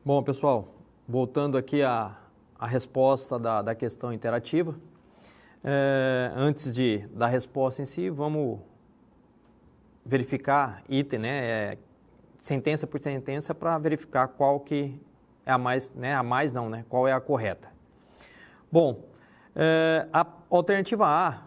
Bom, pessoal, voltando aqui à resposta da questão interativa, antes da resposta em si, vamos verificar item, sentença por sentença, para verificar qual que é qual é a correta. Bom, a alternativa A,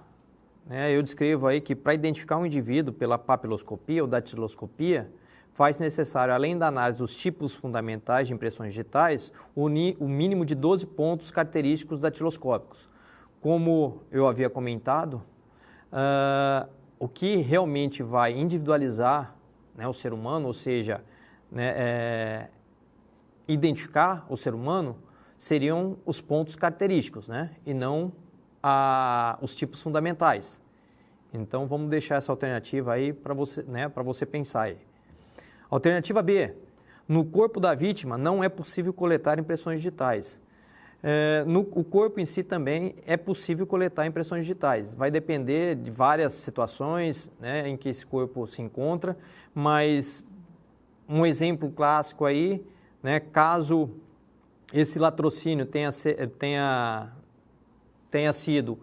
eu descrevo aí que para identificar um indivíduo pela papiloscopia ou datiloscopia, faz necessário, além da análise dos tipos fundamentais de impressões digitais, unir o mínimo de 12 pontos característicos datiloscópicos. Como eu havia comentado, o que realmente vai individualizar o ser humano, ou seja, identificar o ser humano, seriam os pontos característicos, e não os tipos fundamentais. Então, vamos deixar essa alternativa aí para você pensar aí. Alternativa B. No corpo da vítima não é possível coletar impressões digitais. O corpo em si também é possível coletar impressões digitais. Vai depender de várias situações em que esse corpo se encontra, mas um exemplo clássico aí, caso esse latrocínio tenha sido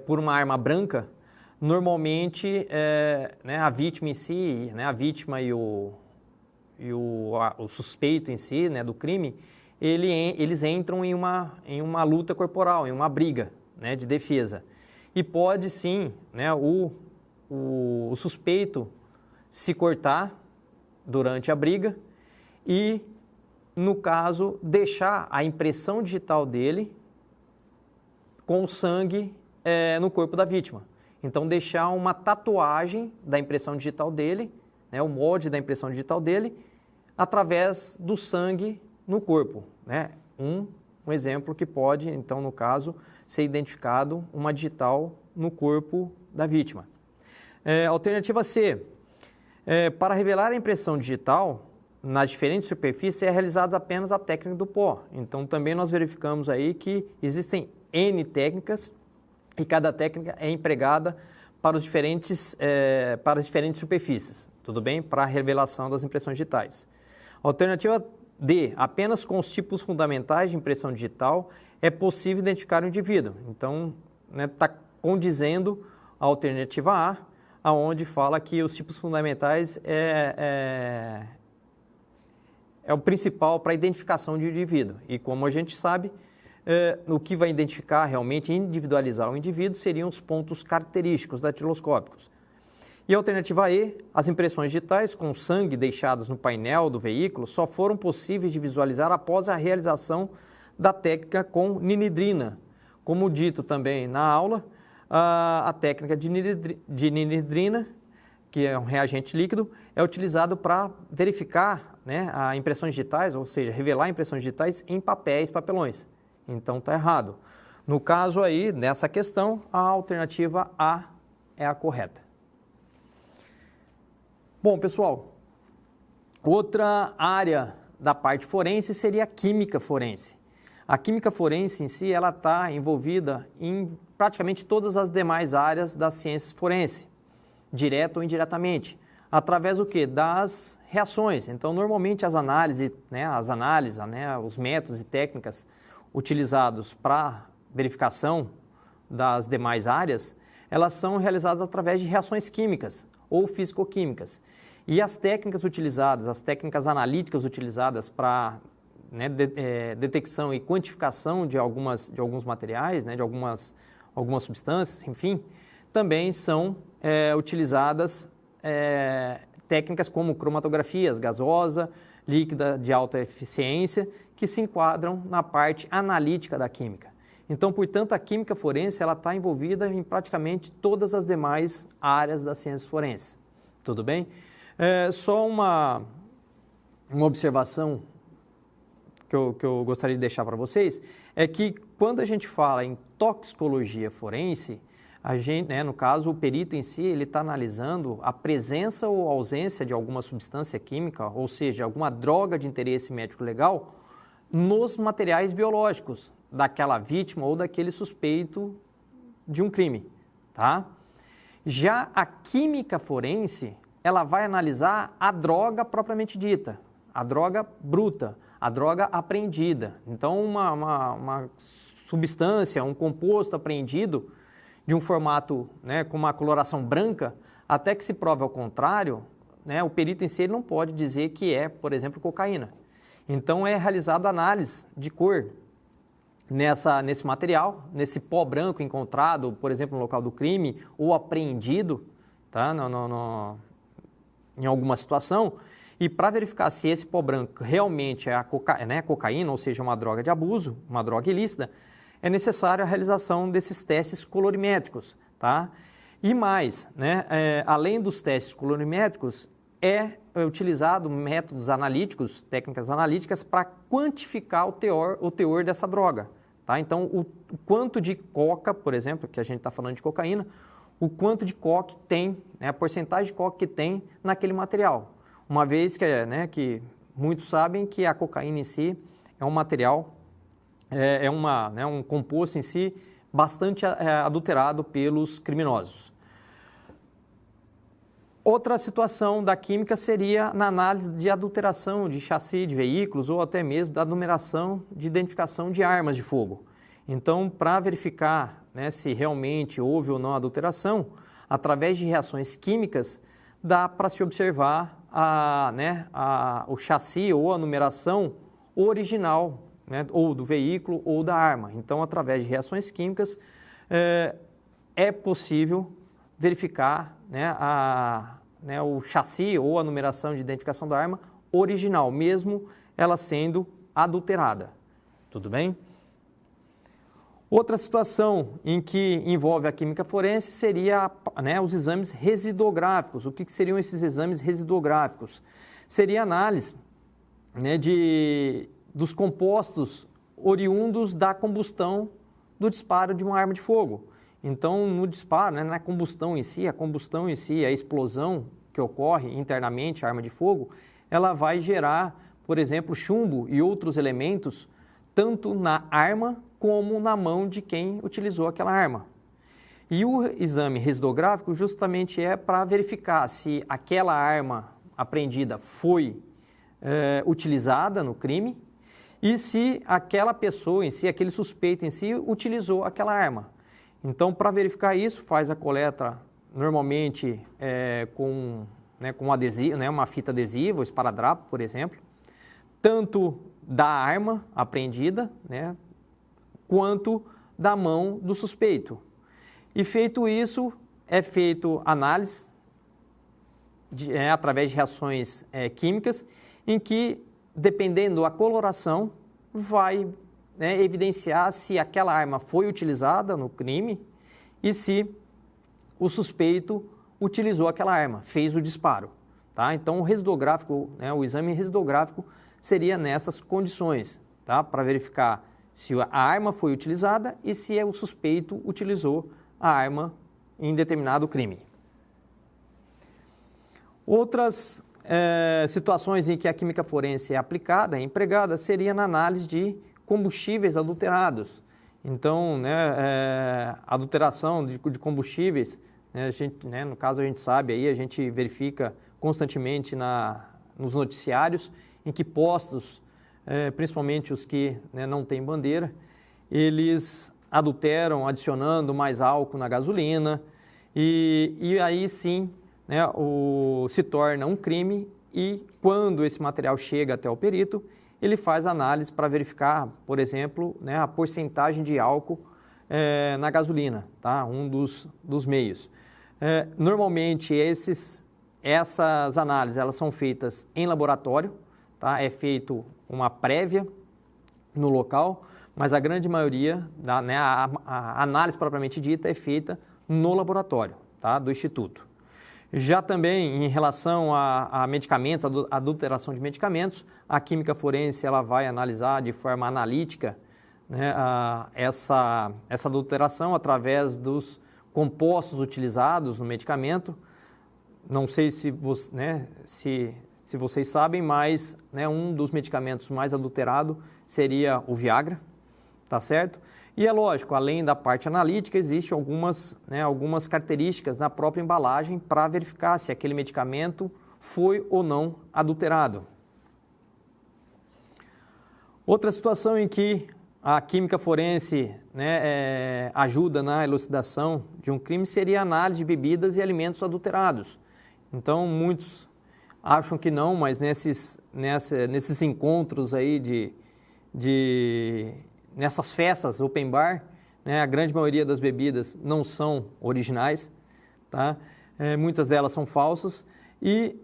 por uma arma branca, normalmente a vítima em si, a vítima e o suspeito em si, do crime, eles entram em uma luta corporal, em uma briga de defesa. E pode sim o suspeito se cortar durante a briga e, no caso, deixar a impressão digital dele com sangue no corpo da vítima. Então, deixar uma tatuagem da impressão digital dele, o molde da impressão digital dele, através do sangue no corpo. Um exemplo que pode, então, no caso, ser identificado uma digital no corpo da vítima. Alternativa C. Para revelar a impressão digital nas diferentes superfícies é realizada apenas a técnica do pó. Então, também nós verificamos aí que existem N técnicas e cada técnica é empregada para as diferentes superfícies, tudo bem? Para a revelação das impressões digitais. Alternativa D. Apenas com os tipos fundamentais de impressão digital é possível identificar o indivíduo. Então, está condizendo a alternativa A, aonde fala que os tipos fundamentais é o principal para a identificação de indivíduo. E como a gente sabe, o que vai identificar realmente, individualizar o indivíduo, seriam os pontos característicos datiloscópicos. E a alternativa E, as impressões digitais com sangue deixadas no painel do veículo só foram possíveis de visualizar após a realização da técnica com ninidrina. Como dito também na aula, a técnica de ninidrina, que é um reagente líquido, é utilizado para verificar as impressões digitais, ou seja, revelar impressões digitais em papelões. Então, está errado. No caso aí, nessa questão, a alternativa A é a correta. Bom, pessoal, outra área da parte forense seria a química forense. A química forense em si, ela está envolvida em praticamente todas as demais áreas das ciências forense, direto ou indiretamente, através do quê? Das reações. Então, normalmente as análises, os métodos e técnicas utilizados para verificação das demais áreas, elas são realizadas através de reações químicas ou físico-químicas. E as técnicas utilizadas, as técnicas analíticas utilizadas para detecção e quantificação de alguns materiais, de algumas substâncias, enfim, também são utilizadas técnicas como cromatografias gasosa, líquida de alta eficiência, que se enquadram na parte analítica da química. Então, portanto, a química forense está envolvida em praticamente todas as demais áreas da ciência forense. Tudo bem? Só uma observação que eu gostaria de deixar para vocês é que quando a gente fala em toxicologia forense, a gente, no caso, o perito em si, ele está analisando a presença ou ausência de alguma substância química, ou seja, alguma droga de interesse médico legal, nos materiais biológicos daquela vítima ou daquele suspeito de um crime, tá? Já a química forense, ela vai analisar a droga propriamente dita, a droga bruta, a droga apreendida. Então, uma substância, um composto apreendido de um formato, né, com uma coloração branca, até que se prove ao contrário, né, o perito em si não pode dizer que é, por exemplo, cocaína. Então, é realizada análise de cor nesse material, nesse pó branco encontrado, por exemplo, no local do crime ou apreendido, tá, em alguma situação. E para verificar se esse pó branco realmente é cocaína, ou seja, uma droga de abuso, uma droga ilícita, é necessária a realização desses testes colorimétricos, tá? E mais, né, além dos testes colorimétricos, é utilizado métodos analíticos, técnicas analíticas, para quantificar o teor dessa droga, tá? Então, o quanto de coca, por exemplo, que a gente está falando de cocaína, o quanto de coque tem, né, a porcentagem de coque que tem naquele material. Uma vez que muitos sabem que a cocaína em si é um material, um composto em si bastante adulterado pelos criminosos. Outra situação da química seria na análise de adulteração de chassi de veículos ou até mesmo da numeração de identificação de armas de fogo. Então, para verificar, né, se realmente houve ou não adulteração, através de reações químicas, dá para se observar o chassi ou a numeração original, né, ou do veículo ou da arma. Então, através de reações químicas, é possível verificar, né, o chassi ou a numeração de identificação da arma original, mesmo ela sendo adulterada. Tudo bem? Outra situação em que envolve a química forense seria, né, os exames residográficos. O que seriam esses exames residográficos? Seria a análise, né, dos compostos oriundos da combustão do disparo de uma arma de fogo. Então, no disparo, né, na combustão em si, a explosão que ocorre internamente, a arma de fogo, ela vai gerar, por exemplo, chumbo e outros elementos, tanto na arma como na mão de quem utilizou aquela arma. E o exame residográfico justamente é para verificar se aquela arma apreendida foi utilizada no crime e se aquela pessoa em si, aquele suspeito em si, utilizou aquela arma. Então, para verificar isso, faz a coleta normalmente com um adesivo, né, uma fita adesiva, ou esparadrapo, por exemplo, tanto da arma apreendida, né, quanto da mão do suspeito. E feito isso, é feito análise através de reações químicas, em que, dependendo da coloração, vai, né, evidenciar se aquela arma foi utilizada no crime e se o suspeito utilizou aquela arma, fez o disparo. Tá? Então, o residográfico, né, o exame residográfico seria nessas condições, tá? Para verificar se a arma foi utilizada e se o suspeito utilizou a arma em determinado crime. Outras situações em que a química forense é aplicada, é empregada, seria na análise de combustíveis adulterados. Então, adulteração de combustíveis, né, no caso a gente sabe, aí, a gente verifica constantemente nos noticiários em que postos, principalmente os que, né, não têm bandeira, eles adulteram adicionando mais álcool na gasolina e aí sim, né, se torna um crime e quando esse material chega até o perito, ele faz análise para verificar, por exemplo, né, a porcentagem de álcool na gasolina, tá? Um dos meios. Normalmente essas análises elas são feitas em laboratório, tá? É feito uma prévia no local, mas a grande maioria, né, a análise propriamente dita é feita no laboratório, tá? Do Instituto. Já também em relação a medicamentos, a adulteração de medicamentos, a química forense ela vai analisar de forma analítica, né, essa adulteração através dos compostos utilizados no medicamento. Não sei se vocês sabem, mas, né, um dos medicamentos mais adulterados seria o Viagra, tá certo? E é lógico, além da parte analítica, existem algumas características na própria embalagem para verificar se aquele medicamento foi ou não adulterado. Outra situação em que a química forense, né, ajuda na elucidação de um crime seria a análise de bebidas e alimentos adulterados. Então, muitos acham que não, mas nesses encontros aí nessas festas open bar, né, a grande maioria das bebidas não são originais, tá? Muitas delas são falsas e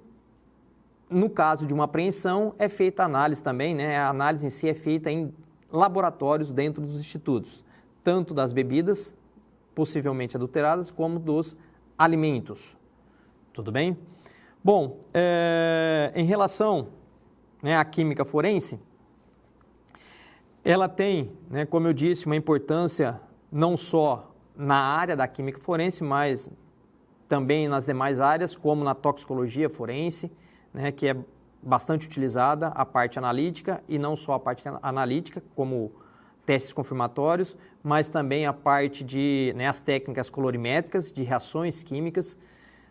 no caso de uma apreensão é feita a análise também, né? A análise em si é feita em laboratórios dentro dos institutos, tanto das bebidas possivelmente adulteradas como dos alimentos. Tudo bem? Bom, em relação, né, à química forense, ela tem, né, como eu disse, uma importância não só na área da química forense, mas também nas demais áreas, como na toxicologia forense, né, que é bastante utilizada a parte analítica, e não só a parte analítica, como testes confirmatórios, mas também a parte de, né, as técnicas colorimétricas de reações químicas,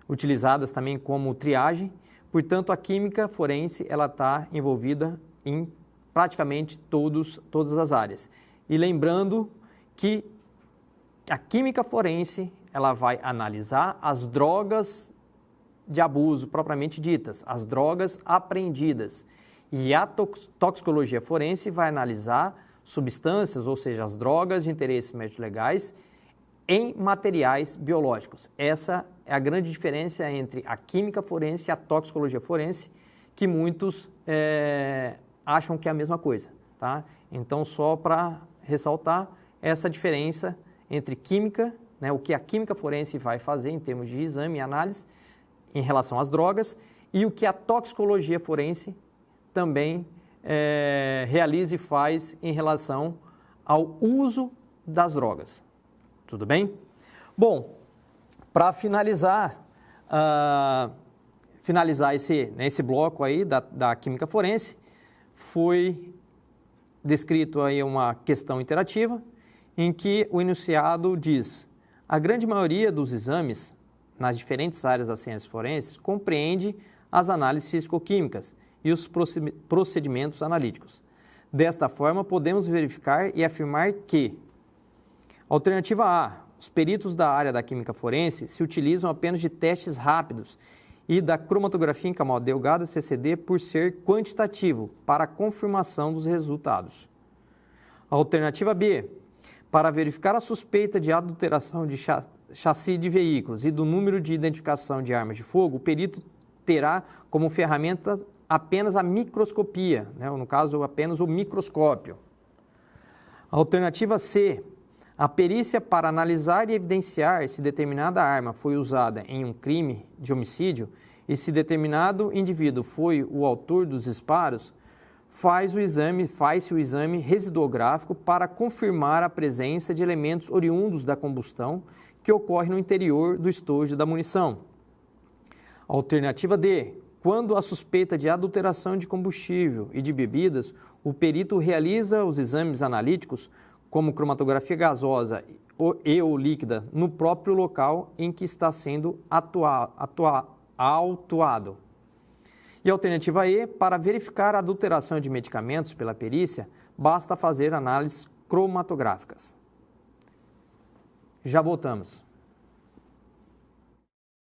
utilizadas também como triagem. Portanto, a química forense ela está envolvida em praticamente todas as áreas. E lembrando que a química forense ela vai analisar as drogas de abuso propriamente ditas, as drogas apreendidas. E a toxicologia forense vai analisar substâncias, ou seja, as drogas de interesse médico legais em materiais biológicos. Essa é a grande diferença entre a química forense e a toxicologia forense, que muitos acham que é a mesma coisa, tá? Então, só para ressaltar essa diferença entre química, né, o que a química forense vai fazer em termos de exame e análise em relação às drogas, e o que a toxicologia forense também realiza e faz em relação ao uso das drogas. Tudo bem? Bom, para finalizar esse bloco aí da química forense, foi descrito aí uma questão interativa em que o enunciado diz: a grande maioria dos exames nas diferentes áreas das ciências forenses compreende as análises físico-químicas e os procedimentos analíticos. Desta forma, podemos verificar e afirmar que: alternativa A, os peritos da área da química forense se utilizam apenas de testes rápidos e da cromatografia em camada delgada CCD por ser quantitativo para a confirmação dos resultados. Alternativa B, para verificar a suspeita de adulteração de chassi de veículos e do número de identificação de armas de fogo, o perito terá como ferramenta apenas a microscopia, né? No caso, apenas o microscópio. Alternativa C, a perícia para analisar e evidenciar se determinada arma foi usada em um crime de homicídio e se determinado indivíduo foi o autor dos disparos, faz-se o exame residuográfico para confirmar a presença de elementos oriundos da combustão que ocorre no interior do estojo da munição. Alternativa D, quando há suspeita de adulteração de combustível e de bebidas, o perito realiza os exames analíticos como cromatografia gasosa ou líquida, no próprio local em que está sendo autuado. E a alternativa E, para verificar a adulteração de medicamentos pela perícia, basta fazer análises cromatográficas. Já voltamos.